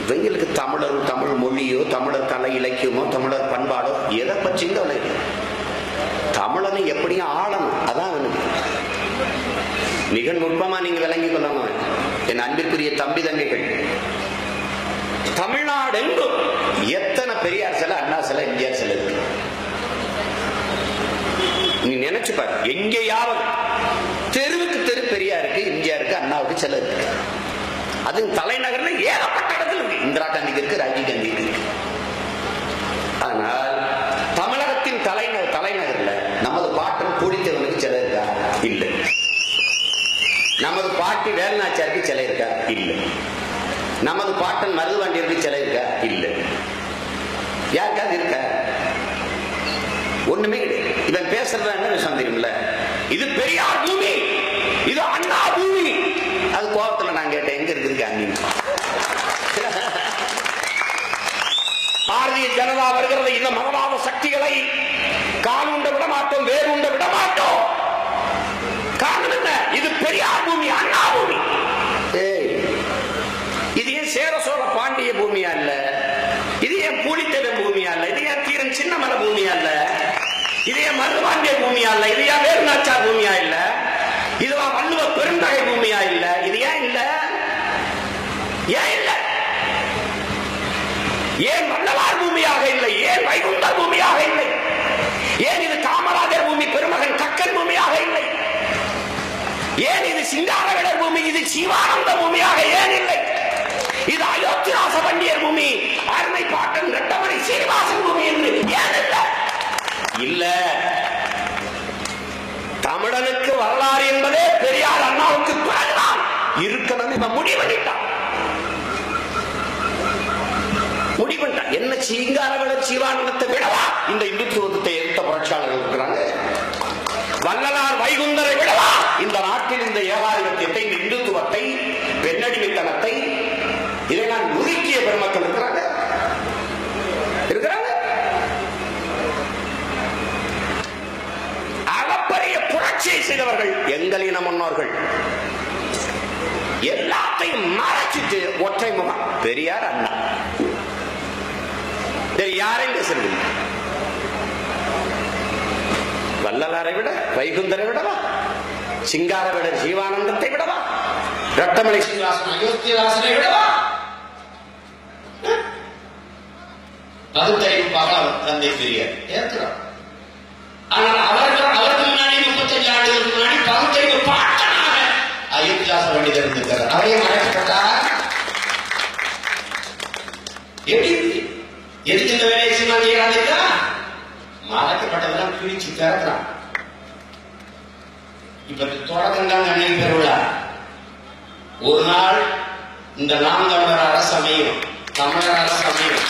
இவங்களுக்கு தமிழர் தமிழ் மொழியோ தமிழர் கலை இலக்கியமோ தமிழர் பண்பாடோ எதை பற்றியும் கவலை இல்லை. தமிழனை எப்படியும் ஆளணும், அதான் அவனுக்கு மிக நுட்பமா நீங்க விளங்கிக் கொள்ளணும். என் அன்பிற்குரிய தம்பி தங்கைகள், தமிழ்நாடு எங்கும் எத்தனை பெரியார் சிலை, அண்ணா சிலை, எம்ஜிஆர் சிலை இருக்கு. நீ நினைச்சு பாரு, எங்கேயாவது தெருவுக்கு தெரு பெரியாருக்கு, எம்ஜிஆருக்கு, அண்ணாவுக்கு சிலை இருக்கு. அது தலைநகர்ல ஏகப்பட்ட இடத்துல இருக்கு. இந்திரா காந்திக்கு இருக்கு, ராஜீவ் காந்திக்கு இருக்கு. ஆனால் தமிழகத்தின் தலைநகர்ல நமது பாட்டன் பூடித்தவனுக்கு சிலை இருக்கா? இல்லை. நமது பாட்டி வேலுநாச்சியாருக்கு சிலை இருக்கா? இல்லை. நமது பாட்டன் மருதுபாண்டியருக்கு சிலை இருக்கா? இல்லை. யாருக்காவது இருக்க? ஒண்ணுமே கிடையாது. இவன் பேசுறதா என்ன விஷயம் தெரியுமில்ல? இது பெரியார் பூமி, இது அண்ணா பூமி. அது கோபத்துல நான் கேட்டேன், எங்க இருக்குது அண்ணி? பாரதிய ஜனதா வருகிறது, இந்த மதவாத சக்திகளை காலுண்ட விட மாட்டோம், வேறு உண்ட விட மாட்டோம். காரணம் என்ன? இது பெரியார் பூமி, அண்ணா பூமி. இது ஏன் சேர சோழ பாண்டிய பூமியா இல்ல? இது ஏன் பூலித்தேவன் பூமியா இல்ல? இது ஏன் தீரன் சின்னமலை பூமியா இல்ல? இது ஏன் மருதுபாண்டிய பூமியா இல்ல? இது ஏன் வேலுநாச்சியார் பூமியா இல்ல? இதுவா வள்ளுவ பெருந்தகை பூமியா இல்ல? இது ஏன் இல்ல? ஏன் இல்ல? ஏன் வள்ளலார் பூமியாக இல்லை? ஏன் வைகுண்டர் பூமியாக இல்லை? ஏன் இது காமராஜர் பூமி, பெருமகன் கக்கன் பூமியாக இல்லை? ஏன் இது சிங்காரவேலர் பூமி, இது சிவானந்த பூமியாக ஏன் இல்லை? இது அயோத்திராச பண்டியர் பூமி, அருமை பாட்டன் ரெட்டமணி சீனிவாசன் பூமி என்று ஏன் இல்லை? இல்ல. தமிழனுக்கு வரலாறு என்பதே பெரியார் அண்ணாவுக்கு பிறகுதான் இருக்கணும். இவன் முடிவெடுத்தான். என்ன சிங்காரவேலர் சிவானந்தத்தை விடவா இந்த இந்துத்துவத்தை எதிர்த்த புரட்சியாளர்கள் இருக்கிறாங்க? வள்ளலார் வைகுந்தரை விடவா இந்த நாட்டில் இந்த ஏகாதிபத்தியத்தை, இந்த இந்துத்துவத்தை, பெண்ணடிமைத்தனத்தை இதை நான் நுறுக்கிய பெருமக்கள் இருக்கிறாங்க. அளப்பரிய புரட்சியை செய்தவர்கள் எங்கள் இன முன்னோர்கள். எல்லாத்தையும் மறைச்சிட்டு ஒற்றை முகம் பெரியார் அண்ணா. யாரையும் பேசுறது? வள்ளலாரை விட, வைகுந்தரை விடவா, சிங்காரவேலர் ஜீவானந்தத்தை விடவா, ரத்தமலை சீனிவாசன் அயோத்திதாசனை விடவா, பகுத்தறிவுப்பாக தந்தை பெரியார் ஏற்கிறார். ஆனால் அவருக்கு முன்னாடி 35 ஆண்டுகளுக்கு முன்னாடி பகுத்தறிவு பாட்டனாக அயோத்திதாச பண்டிதர் இருந்திருக்கிறார். அவரே மறைக்கப்பட்டார். எப்படி எதுக்கு இந்த வேலையை செய்வாங்க? மறைக்கப்பட்டதெல்லாம் பிரிச்சு திறக்கிறான். இப்ப தொடக்கம்தான் அன்னைக்கு பெருவிழா. ஒரு நாள் இந்த நாம் தமிழர் அரசு அமையும், தமிழர் அரசு அமையும்.